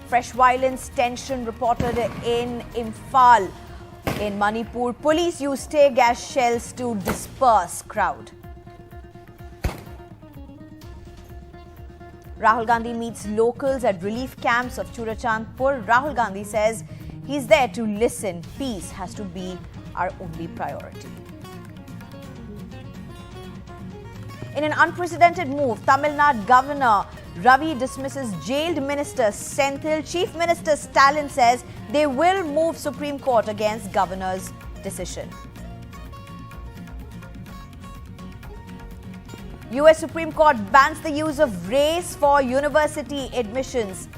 Fresh violence, tension reported in Imphal in Manipur. Police used tear gas shells to disperse crowd. Rahul Gandhi meets locals at relief camps of Churachandpur. Rahul Gandhi says he's there to listen. Peace has to be our only priority. In an unprecedented move, Tamil Nadu Governor Ravi dismisses jailed Minister Senthil. Chief Minister Stalin says they will move Supreme Court against Governor's decision. US Supreme Court bans the use of race for university admissions.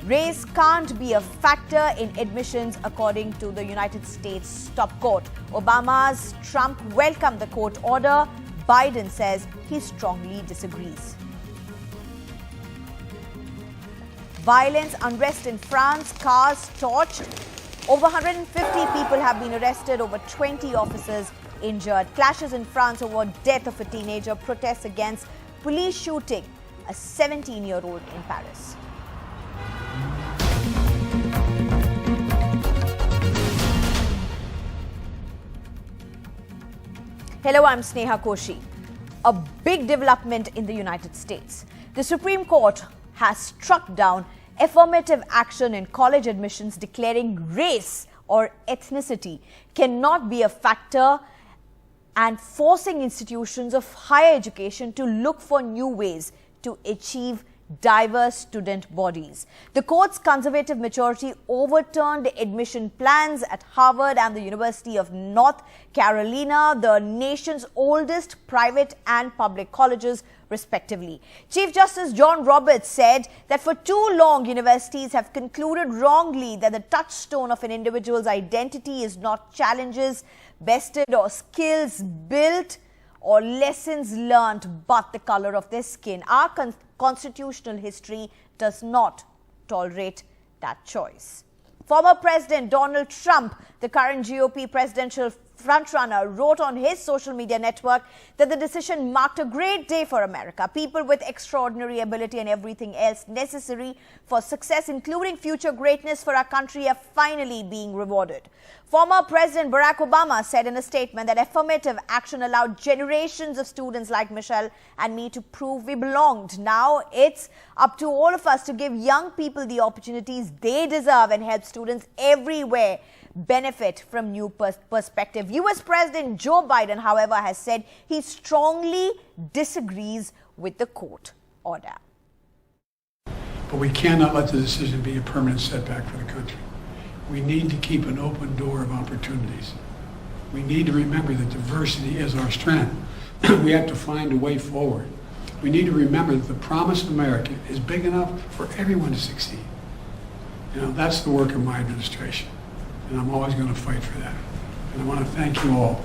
Race can't be a factor in admissions, according to the United States top court. Obama's Trump welcomed the court order. Biden says he strongly disagrees. Violence, unrest in France, cars torched. Over 150 people have been arrested, over 20 officers injured. Clashes in France over death of a teenager, protests against police shooting a 17-year-old in Paris. Hello, I'm Sneha Koshi. A big development in the United States. The Supreme Court has struck down affirmative action in college admissions, declaring race or ethnicity cannot be a factor and forcing institutions of higher education to look for new ways to achieve diverse student bodies. The court's conservative majority overturned admission plans at Harvard and the University of North Carolina, the nation's oldest private and public colleges, respectively. Chief Justice John Roberts said that for too long, universities have concluded wrongly that the touchstone of an individual's identity is not challenges bested or skills built or lessons learned, but the color of their skin. Our constitutional history does not tolerate that choice. Former President Donald Trump, the current GOP presidential frontrunner, wrote on his social media network that the decision marked a great day for America. People with extraordinary ability and everything else necessary for success, including future greatness for our country, are finally being rewarded. Former President Barack Obama said in a statement that affirmative action allowed generations of students like Michelle and me to prove we belonged. Now it's up to all of us to give young people the opportunities they deserve and help students everywhere benefit from new perspective. US President Joe Biden, however, has said he strongly disagrees with the court order. But we cannot let the decision be a permanent setback for the country. We need to keep an open door of opportunities. We need to remember that diversity is our strength. We have to find a way forward. We need to remember that the promise of America is big enough for everyone to succeed. You know, that's the work of my administration. And I'm always going to fight for that. And I want to thank you all.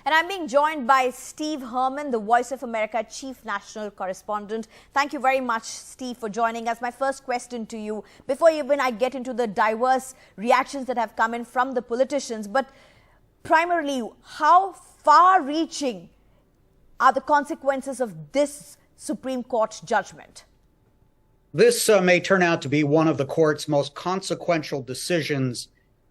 And I'm being joined by Steve Herman, the Voice of America Chief National Correspondent. Thank you very much, Steve, for joining us. My first question to you, before even I get into the diverse reactions that have come in from the politicians, but primarily, how far-reaching are the consequences of this Supreme Court judgment? This may turn out to be one of the court's most consequential decisions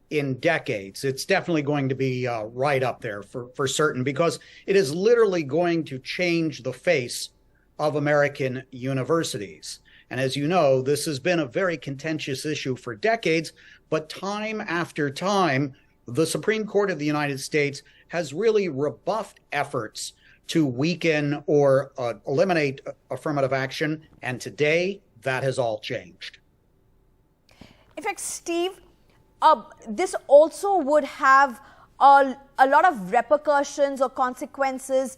in decades. It's definitely going to be right up there for certain, because it is literally going to change the face of American universities. And as you know, this has been a very contentious issue for decades, but time after time, the Supreme Court of the United States has really rebuffed efforts to weaken or eliminate affirmative action. And today, that has all changed. In fact, Steve, this also would have a lot of repercussions or consequences,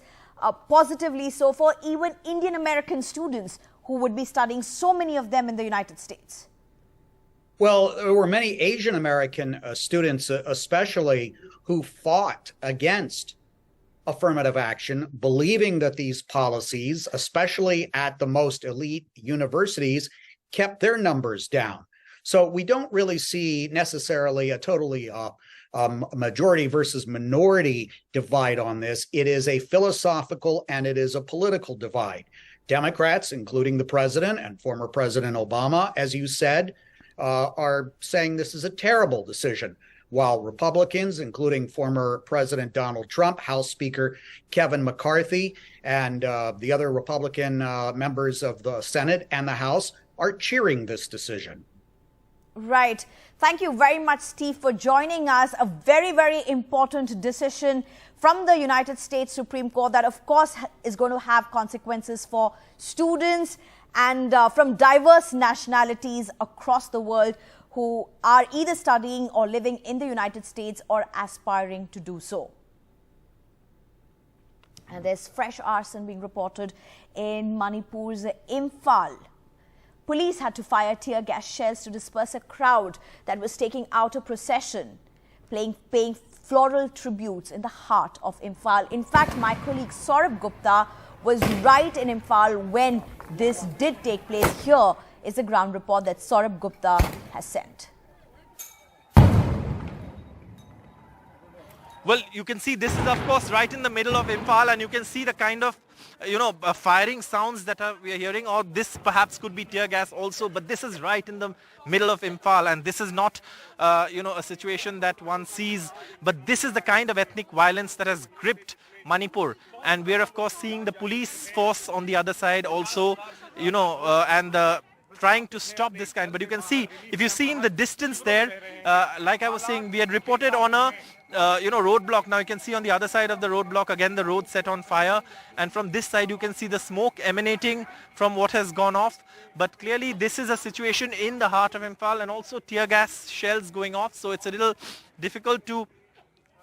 positively so, for even Indian American students who would be studying, so many of them in the United States. Well, there were many Asian American students, especially, who fought against affirmative action, believing that these policies, especially at the most elite universities, kept their numbers down. So we don't really see necessarily a totally majority versus minority divide on this. It is a philosophical and it is a political divide. Democrats, including the president and former President Obama, as you said, are saying this is a terrible decision, while Republicans, including former President Donald Trump, House Speaker Kevin McCarthy, and the other Republican members of the Senate and the House are cheering this decision. Right. Thank you very much, Steve, for joining us. A very, very important decision from the United States Supreme Court that, of course, is going to have consequences for students and from diverse nationalities across the world who are either studying or living in the United States or aspiring to do so. And there's fresh arson being reported in Manipur's Imphal. Police had to fire tear gas shells to disperse a crowd that was taking out a procession, paying floral tributes in the heart of Imphal. In fact, my colleague Saurabh Gupta was right in Imphal when this did take place. Here is a ground report that Saurabh Gupta has sent. Well, you can see this is, of course, right in the middle of Imphal, and you can see the kind of, firing sounds that we are hearing, or this perhaps could be tear gas also, but this is right in the middle of Imphal, and this is not, a situation that one sees, but this is the kind of ethnic violence that has gripped Manipur, and we're, of course, seeing the police force on the other side also, trying to stop this kind. But you can see, if you see in the distance there, like I was saying, we had reported on a roadblock. Now you can see on the other side of the roadblock, again, the road set on fire. And from this side, you can see the smoke emanating from what has gone off. But clearly, this is a situation in the heart of Imphal, and also tear gas shells going off. So it's a little difficult to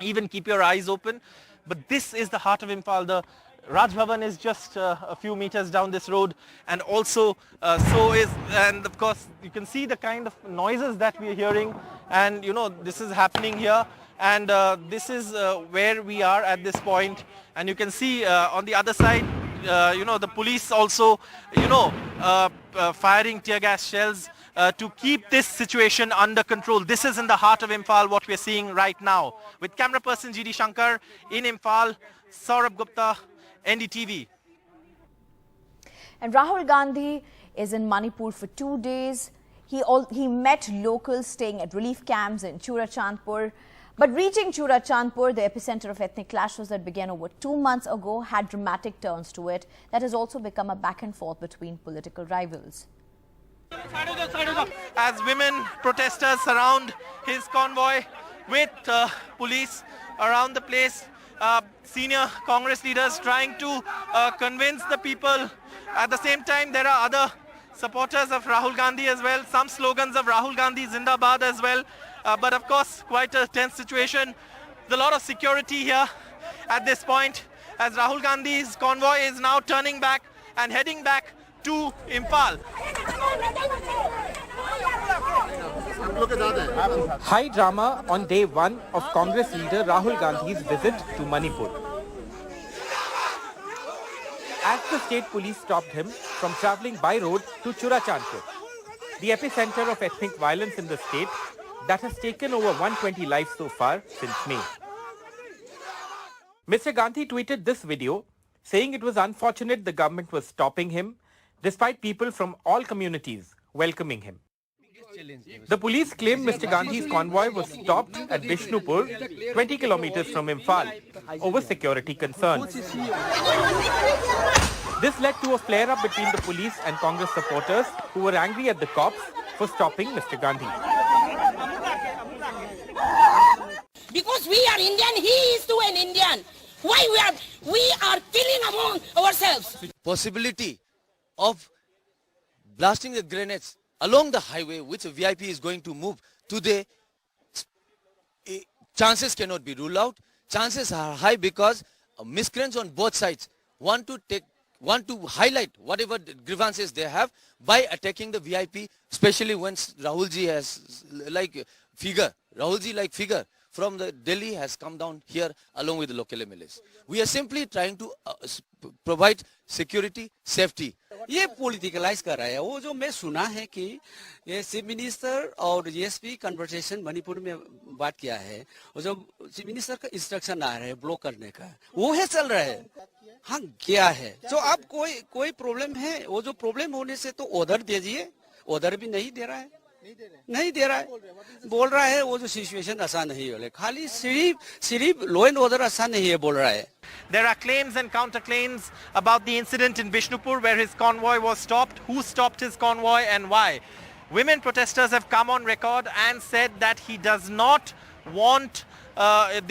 even keep your eyes open. But this is the heart of Imphal. The Raj Bhavan is just a few meters down this road, and also and of course you can see the kind of noises that we are hearing, and this is happening here, and this is where we are at this point. And you can see on the other side, the police also firing tear gas shells to keep this situation under control. This is in the heart of Imphal, what we're seeing right now. With camera person GD Shankar in Imphal, Saurabh Gupta, NDTV. And Rahul Gandhi is in Manipur for 2 days. He met locals staying at relief camps in Churachandpur. But reaching Churachandpur, the epicenter of ethnic clashes that began over 2 months ago, had dramatic turns to it. That has also become a back and forth between political rivals. As women protesters surround his convoy with police around the place, senior Congress leaders trying to convince the people. At the same time, there are other supporters of Rahul Gandhi as well, some slogans of Rahul Gandhi Zindabad as well. But of course, quite a tense situation. There's a lot of security here at this point, as Rahul Gandhi's convoy is now turning back and heading back to Imphal. High drama on day one of Congress leader Rahul Gandhi's visit to Manipur. As the state police stopped him from travelling by road to Churachandpur, the epicenter of ethnic violence in the state that has taken over 120 lives so far since May. Mr. Gandhi tweeted this video saying it was unfortunate the government was stopping him despite people from all communities welcoming him. The police claimed Mr. Gandhi's convoy was stopped at Bishnupur, 20 kilometers from Imphal, over security concerns. This led to a flare-up between the police and Congress supporters who were angry at the cops for stopping Mr. Gandhi. Because we are Indian, he is too an Indian. Why we are killing among ourselves? Possibility of blasting the grenades along the highway which a VIP is going to move today, chances cannot be ruled out. Chances are high because miscreants on both sides want to highlight whatever grievances they have by attacking the VIP, especially when Rahulji like figure from the Delhi has come down here along with the local MLAs. We are simply trying to provide security, safety. ये पॉलिटिकलाइज कर रहा है। वो जो मैं सुना है कि ये चीफ मिनिस्टर और एसपी कन्वर्सेशन मणिपुर में बात किया है, वो जो चीफ मिनिस्टर का इंस्ट्रक्शन आ रहा है ब्लॉक करने का, वो है चल रहा है। हाँ क्या है जो आप कोई प्रॉब्लम है, वो जो प्रॉब्लम होने से तो ऑर्डर दीजिए, ऑर्डर भी नहीं दे रहा है, नहीं दे रहा है, बोल रहा है वो जो सिचुएशन आसान नहीं है, खाली सिर्फ लॉ एंड ऑर्डर आसान नहीं है बोल रहा है। There are claims and counterclaims about the incident in Bishnupur where his convoy was stopped. Who stopped his convoy and why? Women protesters have come on record and said that he does not want, that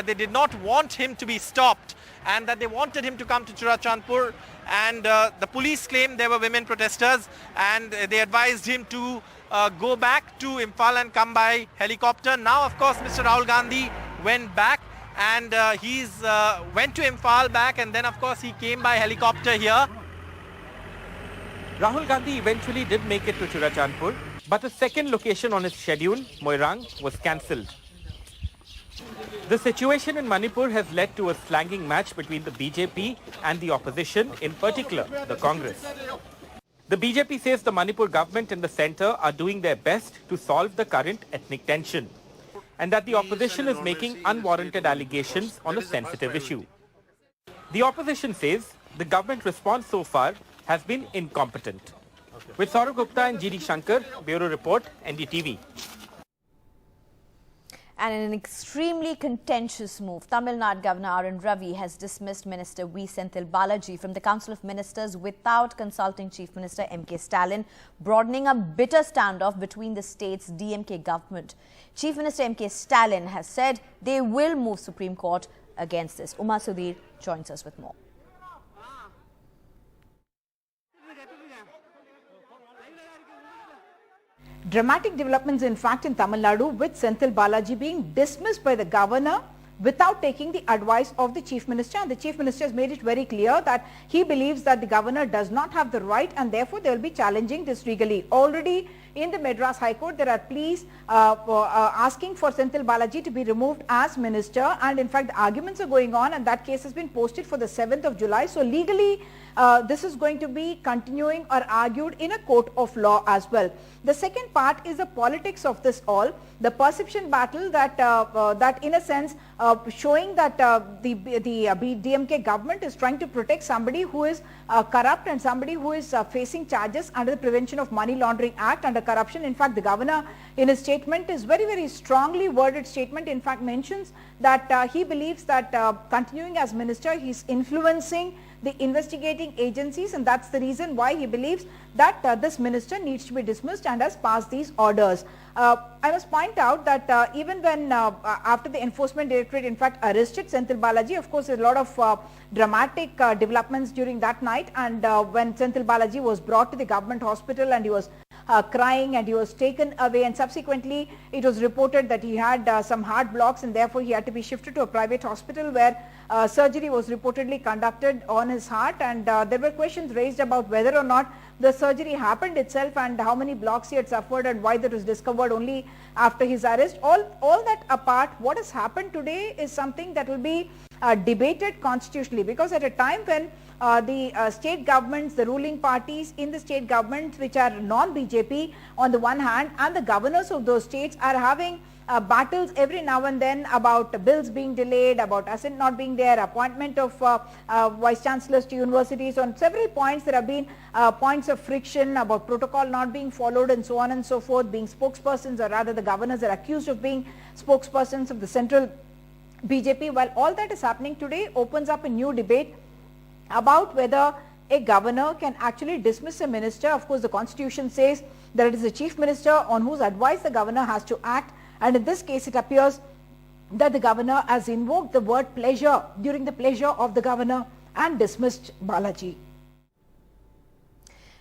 they did not want him to be stopped and that they wanted him to come to Churachandpur. And the police claimed there were women protesters and they advised him to go back to Imphal and come by helicopter. Now, of course, Mr. Rahul Gandhi went back and went to Imphal back, and then of course he came by helicopter here. Rahul Gandhi eventually did make it to Churachandpur, but a second location on his schedule, Moirang, was cancelled. The situation in Manipur has led to a slanging match between the BJP and the opposition, in particular the Congress. The BJP says the Manipur government and the centre are doing their best to solve the current ethnic tension, and that the opposition is making unwarranted allegations on a sensitive issue. The opposition says the government response so far has been incompetent. With Saurabh Gupta and GD Shankar, Bureau Report, NDTV. And in an extremely contentious move, Tamil Nadu Governor R.N. Ravi has dismissed Minister V. Senthil Balaji from the Council of Ministers without consulting Chief Minister M.K. Stalin, broadening a bitter standoff between the state's DMK government. Chief Minister M.K. Stalin has said they will move Supreme Court against this. Uma Sudhir joins us with more. Dramatic developments, in fact, in Tamil Nadu, with Senthil Balaji being dismissed by the governor without taking the advice of the Chief Minister. And the Chief Minister has made it very clear that he believes that the governor does not have the right and therefore they will be challenging this legally. Already in the Madras High Court, there are pleas asking for Senthil Balaji to be removed as minister, and in fact the arguments are going on, and that case has been posted for the 7th of July. So legally this is going to be continuing or argued in a court of law as well. The second part is the politics of this all, the perception battle that that in a sense showing that the DMK government is trying to protect somebody who is corrupt and somebody who is facing charges under the Prevention of Money Laundering Act under corruption. In fact, the governor in his statement is very strongly worded statement, in fact mentions that he believes that continuing as minister, he is influencing the investigating agencies, and that's the reason why he believes that this minister needs to be dismissed and has passed these orders. I must point out that even when after the Enforcement Directorate in fact arrested Senthil Balaji, of course, a lot of dramatic developments during that night, and when Senthil Balaji was brought to the government hospital and he was crying and he was taken away, and subsequently it was reported that he had some heart blocks and therefore he had to be shifted to a private hospital where surgery was reportedly conducted on his heart, and there were questions raised about whether or not the surgery happened itself and how many blocks he had suffered and why that was discovered only after his arrest. All that apart, what has happened today is something that will be debated constitutionally, because at a time when the state governments, the ruling parties in the state governments which are non-BJP on the one hand, and the governors of those states are having battles every now and then about bills being delayed, about assent not being there, appointment of vice chancellors to universities. On several points there have been points of friction about protocol not being followed and so on and so forth, being spokespersons, or rather the governors are accused of being spokespersons of the central BJP. While all that is happening today opens up a new debate about whether a governor can actually dismiss a minister. Of course, the constitution says that it is the chief minister on whose advice the governor has to act, and in this case it appears that the governor has invoked the word pleasure during the pleasure of the governor and dismissed Balaji.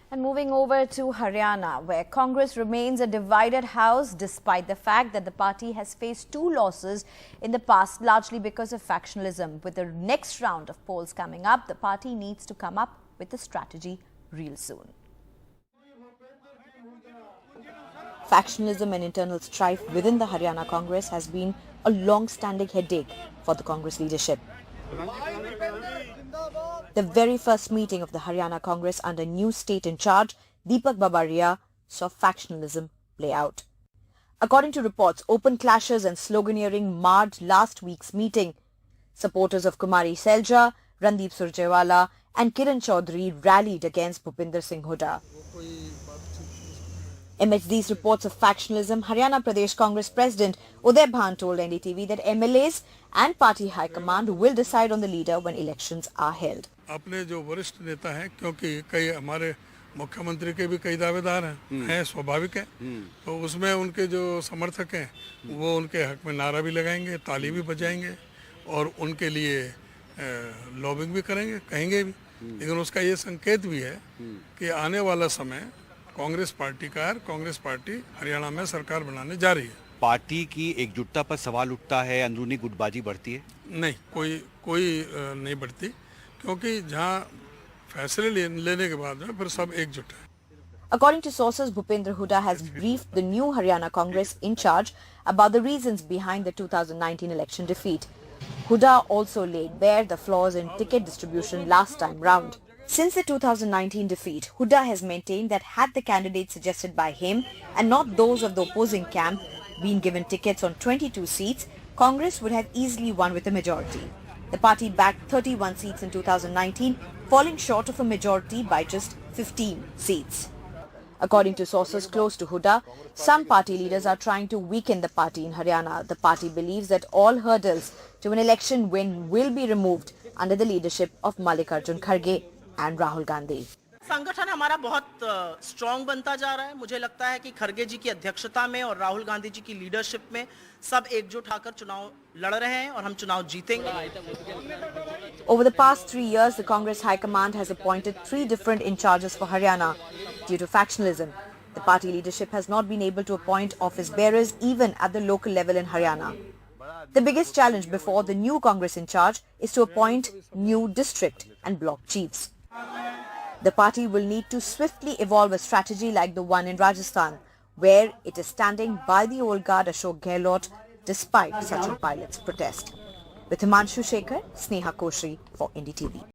And moving over to Haryana, where Congress remains a divided house despite the fact that the party has faced 2 losses in the past, largely because of factionalism. With the next round of polls coming up, the party needs to come up with a strategy real soon. Factionalism and internal strife within the Haryana Congress has been a long-standing headache for the Congress leadership. the very first meeting of the Haryana Congress under new state in charge, Deepak Babaria, saw factionalism play out. According to reports, open clashes and sloganeering marred last week's meeting. Supporters of Kumari Selja, Randeep Surjewala and Kiran Chaudhary rallied against Bhupinder Singh Hooda. Amidst these reports of factionalism, Haryana Pradesh Congress President Uday Bhan told NDTV that MLAs and party high command will decide on the leader when elections are held. अपने जो वरिष्ठ नेता हैं, क्योंकि कई हमारे मुख्यमंत्री के भी कई दावेदार हैं, स्वाभाविक है, तो उसमें उनके जो समर्थक हैं वो उनके हक में नारा भी लगाएंगे, ताली भी बजाएंगे और उनके लिए लॉबिंग भी करेंगे, कहेंगे भी, लेकिन उसका ये संकेत भी है कि आने वाला समय कांग्रेस पार्टी हरियाणा में सरकार बनाने जा रही है। पार्टी की एकजुटता पर सवाल उठता है, अंदरूनी गुटबाजी बढ़ती है? नहीं, कोई नहीं बढ़ती, क्योंकि जहां फैसले लेने के बाद में फिर सब एकजुट है। According to sources, Bhupinder Hooda has briefed the new Haryana Congress in charge about the reasons behind the 2019 election defeat. Hooda also laid bare the flaws in ticket distribution last time round. Since the 2019 defeat, Hooda has maintained that had the candidates suggested by him and not those of the opposing camp been given tickets on 22 seats, Congress would have easily won with a majority. The party backed 31 seats in 2019, falling short of a majority by just 15 seats. According to sources close to Hooda, some party leaders are trying to weaken the party in Haryana. The party believes that all hurdles to an election win will be removed under the leadership of Mallikarjun Kharge and Rahul Gandhi. संगठन हमारा बहुत strong बनता जा रहा है। मुझे लगता है कि खरगे जी की अध्यक्षता में और राहुल गांधी जी की लीडरशिप में सब एकजुट होकर चुनाव लड़ रहे हैं और हम चुनाव जीतेंगे। Over the past 3 years, the Congress High Command has appointed 3 different in-charges for Haryana. Due to factionalism, the party leadership has not been able to appoint office bearers even at the local level in Haryana. The biggest challenge before the new Congress in charge is to appoint new district and block chiefs. The party will need to swiftly evolve a strategy like the one in Rajasthan, where it is standing by the old guard Ashok Gehlot despite Sachin Pilot's protest. With Himanshu Shekhar, Sneha Koshri for NDTV.